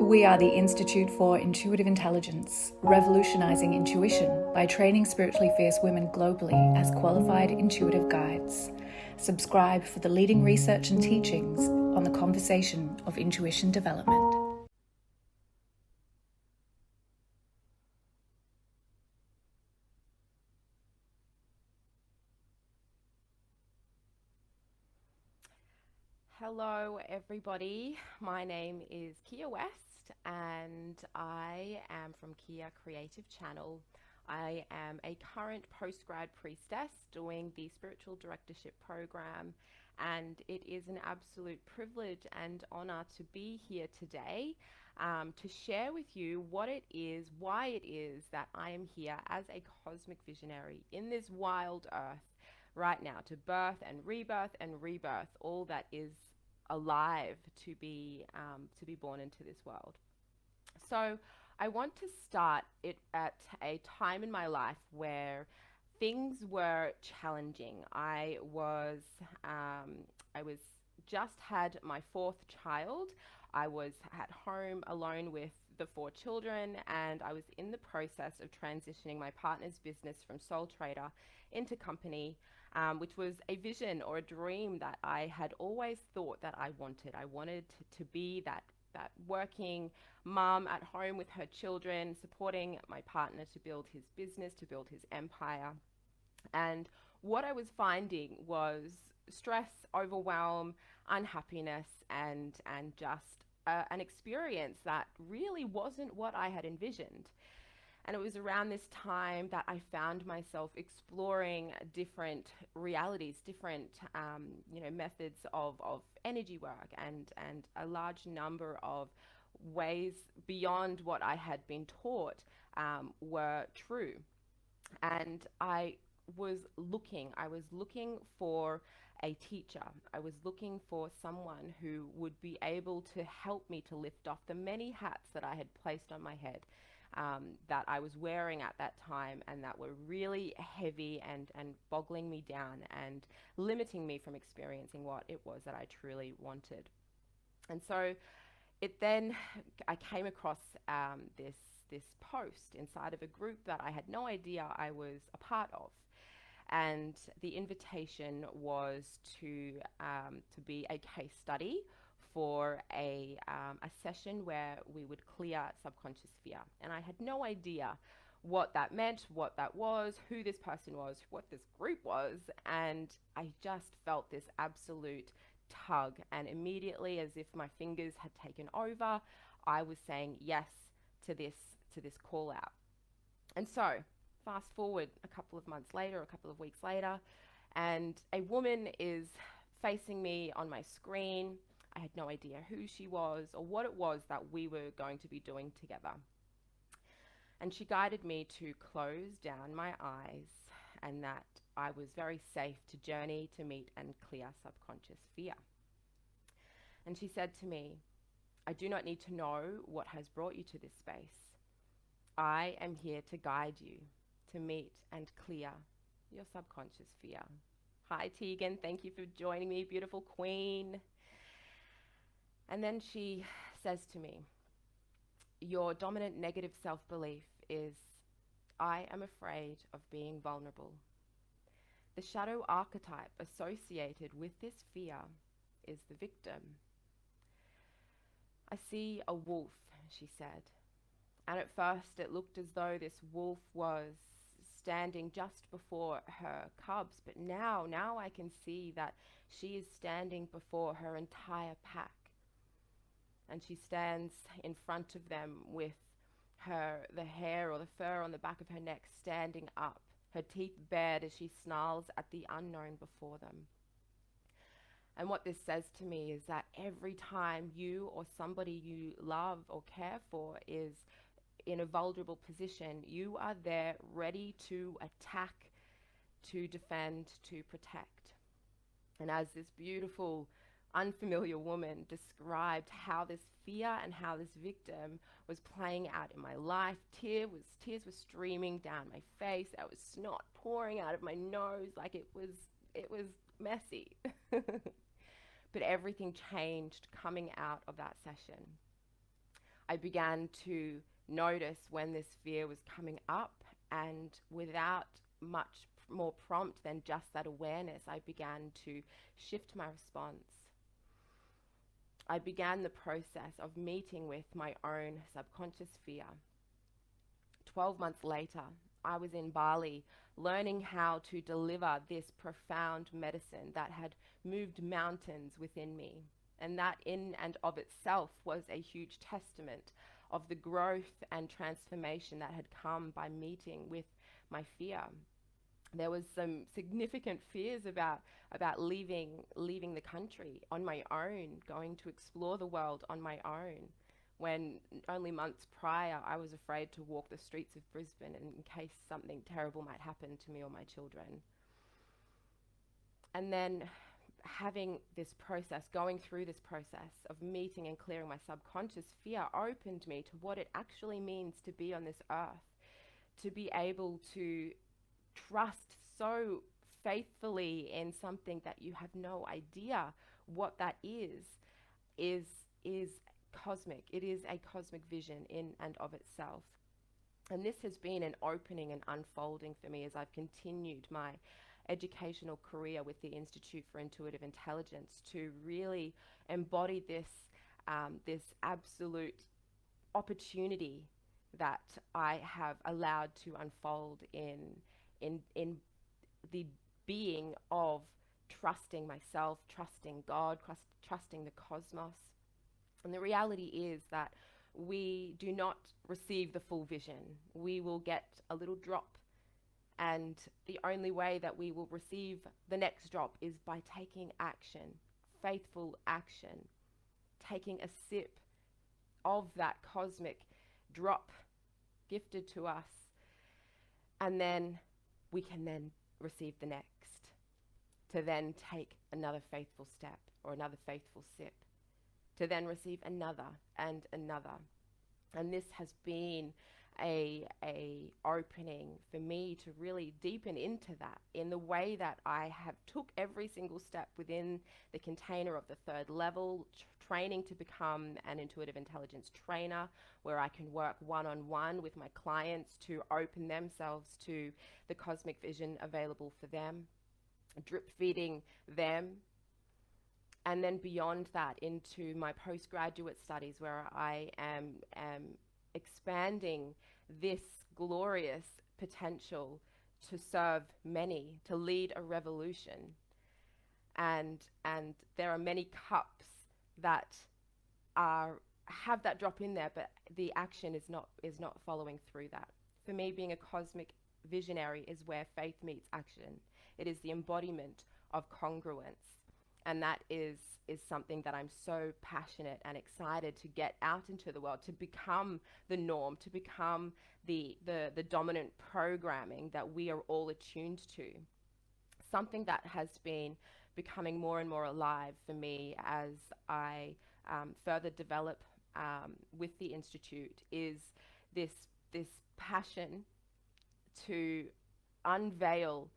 We are the Institute for Intuitive Intelligence, revolutionizing intuition by training spiritually fierce women globally as qualified intuitive guides. Subscribe for the leading research and teachings on the conversation of intuition development. Hello everybody, my name is Kia West and I am from Kia Creative Channel. I am a current postgrad priestess doing the Spiritual Directorship program, and it is an absolute privilege and honor to be here today to share with you what it is, why it is that I am here as a cosmic visionary in this wild earth right now, to birth and rebirth all that is alive to be born into this world. So I want to start it at a time in my life where things were challenging. I was just had my fourth child. I was at home alone with the 4 children, and I was in the process of transitioning my partner's business from sole trader into company, which was a vision or a dream that I had always thought that I wanted. I wanted to be that working mom at home with her children, supporting my partner to build his business, to build his empire. And what I was finding was stress, overwhelm, unhappiness, and just an experience that really wasn't what I had envisioned. And it was around this time that I found myself exploring different realities, different methods of energy work, and a large number of ways beyond what I had been taught were true. And I was looking for a teacher. I was looking for someone who would be able to help me to lift off the many hats that I had placed on my head, that I was wearing at that time, and that were really heavy and boggling me down and limiting me from experiencing what it was that I truly wanted. And so I came across this post inside of a group that I had no idea I was a part of. And the invitation was to be a case study for a session where we would clear subconscious fear. And I had no idea what that meant, what that was, who this person was, what this group was. And I just felt this absolute tug. And immediately, as if my fingers had taken over, I was saying yes to this call out. And so fast forward a couple of months later, a couple of weeks later, and a woman is facing me on my screen. I had no idea who she was or what it was that we were going to be doing together. And she guided me to close down my eyes, and that I was very safe to journey to meet and clear subconscious fear. And she said to me, "I do not need to know what has brought you to this space. I am here to guide you to meet and clear your subconscious fear." Hi, Tegan. Thank you for joining me, beautiful queen. And then she says to me, "Your dominant negative self-belief is, I am afraid of being vulnerable. The shadow archetype associated with this fear is the victim. I see a wolf," she said. And at first it looked as though this wolf was standing just before her cubs, but now I can see that she is standing before her entire pack. And she stands in front of them with the hair or the fur on the back of her neck standing up, her teeth bared as she snarls at the unknown before them. And what this says to me is that every time you or somebody you love or care for is in a vulnerable position, you are there ready to attack, to defend, to protect. And as this beautiful, unfamiliar woman described how this fear and how this victim was playing out in my life, tears were streaming down my face. There was snot pouring out of my nose, like it was messy. But everything changed coming out of that session. I began to notice when this fear was coming up, and without much more prompt than just that awareness, I began to shift my response. I began the process of meeting with my own subconscious fear. 12 months later, I was in Bali learning how to deliver this profound medicine that had moved mountains within me. And that in and of itself was a huge testament of the growth and transformation that had come by meeting with my fear. There was some significant fears about leaving the country on my own, going to explore the world on my own, when only months prior I was afraid to walk the streets of Brisbane in case something terrible might happen to me or my children. And then having this process, going through this process of meeting and clearing my subconscious fear opened me to what it actually means to be on this earth, to be able to trust so faithfully in something that you have no idea what that is cosmic. It is a cosmic vision in and of itself. And this has been an opening and unfolding for me as I've continued my educational career with the Institute for Intuitive Intelligence to really embody this absolute opportunity that I have allowed to unfold in the being of trusting myself, trusting God, trusting the cosmos. And the reality is that we do not receive the full vision. We will get a little drop, and the only way that we will receive the next drop is by taking action, faithful action, taking a sip of that cosmic drop gifted to us, and then we can then receive the next, to then take another faithful step or another faithful sip, to then receive another and another. And this has been a opening for me to really deepen into that in the way that I have took every single step within the container of the third level, training to become an intuitive intelligence trainer, where I can work one-on-one with my clients to open themselves to the cosmic vision available for them, drip feeding them. And then beyond that into my postgraduate studies, where I am expanding this glorious potential to serve many, to lead a revolution. And there are many cups that have that drop in there, but the action is not following through that. For me, being a cosmic visionary is where faith meets action. It is the embodiment of congruence. And that is something that I'm so passionate and excited to get out into the world, to become the norm, to become the dominant programming that we are all attuned to. Something that has been becoming more and more alive for me as I further develop with the Institute is this passion to unveil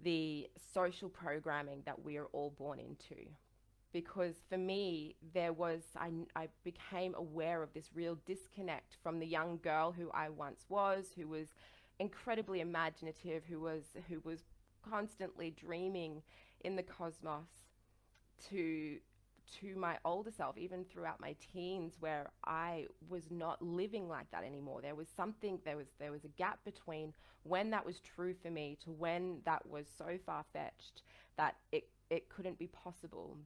the social programming that we are all born into. Because for me, I became aware of this real disconnect from the young girl who I once was, who was incredibly imaginative, who was constantly dreaming in the cosmos, to my older self, even throughout my teens, where I was not living like that anymore. There was a gap between when that was true for me to when that was so far-fetched that it couldn't be possible.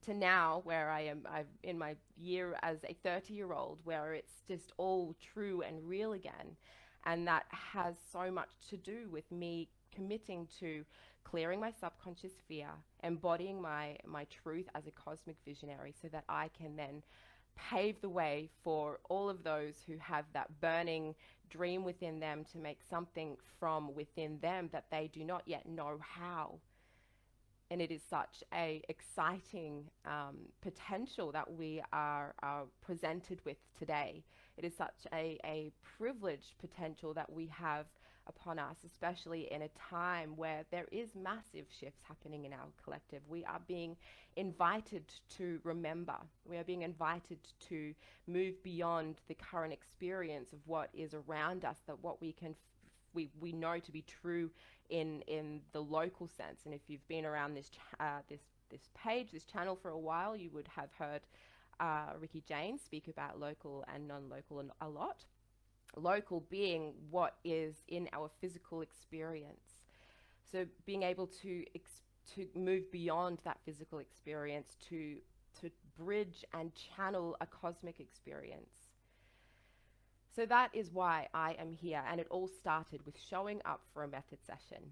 To now, where I'm in my year as a 30-year-old, where it's just all true and real again. And that has so much to do with me committing to clearing my subconscious fear, embodying my truth as a cosmic visionary, so that I can then pave the way for all of those who have that burning dream within them to make something from within them that they do not yet know how. And it is such a exciting potential that we are presented with today. It is such a privileged potential that we have upon us, especially in a time where there is massive shifts happening in our collective. We are being invited to remember. We are being invited to move beyond the current experience of what is around us, that what we can we know to be true in the local sense. And if you've been around this page, this channel for a while, you would have heard Ricky Jane speak about local and non-local a lot. Local being what is in our physical experience. So being able to move beyond that physical experience to bridge and channel a cosmic experience. So that is why I am here, and it all started with showing up for a method session.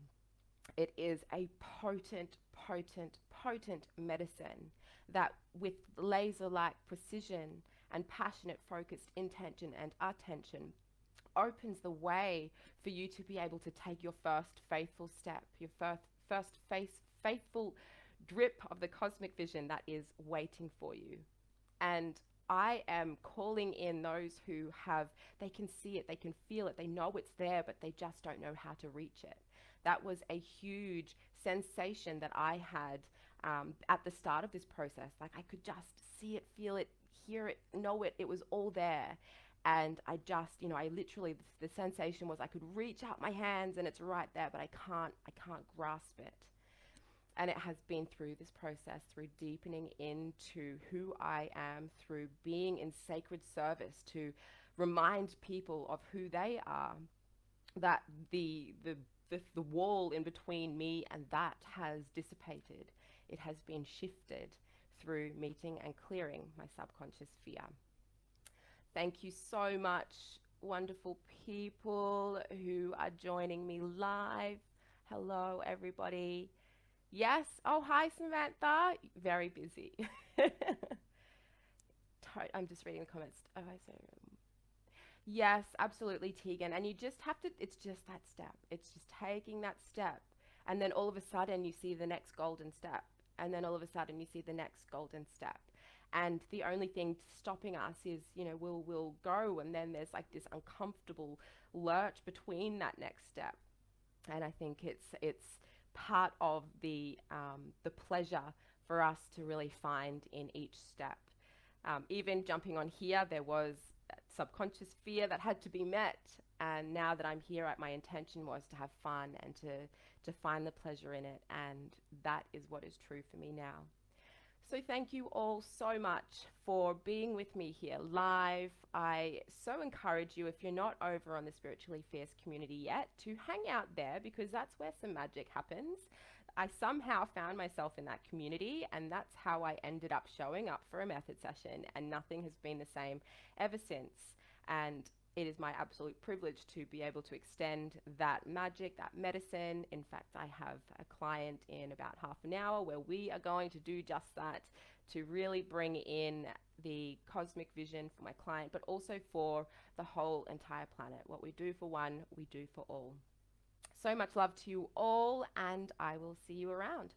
It is a potent, potent, potent medicine that, with laser-like precision and passionate, focused intention and attention, opens the way for you to be able to take your first faithful step, your first faithful drip of the cosmic vision that is waiting for you. And I am calling in those who they can see it, they can feel it, they know it's there, but they just don't know how to reach it. That was a huge sensation that I had at the start of this process. Like, I could just see it, feel it, hear it, know it. It was all there. And I just, I literally, the sensation was I could reach out my hands and it's right there, but I can't grasp it. And it has been through this process, through deepening into who I am, through being in sacred service to remind people of who they are, that the wall in between me and that has dissipated. It has been shifted through meeting and clearing my subconscious fear. Thank you so much, wonderful people who are joining me live. Hello, everybody. Yes. Oh, hi, Samantha. Very busy. I'm just reading the comments. Oh, I say. Yes, absolutely, Tegan. And you just have to, it's just that step. It's just taking that step. And then all of a sudden you see the next golden step. And then all of a sudden you see the next golden step. And the only thing stopping us is, we'll go, and then there's like this uncomfortable lurch between that next step. And I think it's part of the pleasure for us to really find in each step. Even jumping on here, there was subconscious fear that had to be met. And now that I'm here, my intention was to have fun and to find the pleasure in it. And that is what is true for me now. So thank you all so much for being with me here live. I so encourage you, if you're not over on the Spiritually Fierce community yet, to hang out there, because that's where some magic happens. I somehow found myself in that community, and that's how I ended up showing up for a method session, and nothing has been the same ever since. And it is my absolute privilege to be able to extend that magic, that medicine. In fact, I have a client in about half an hour where we are going to do just that, to really bring in the cosmic vision for my client, but also for the whole entire planet. What we do for one, we do for all. So much love to you all, and I will see you around.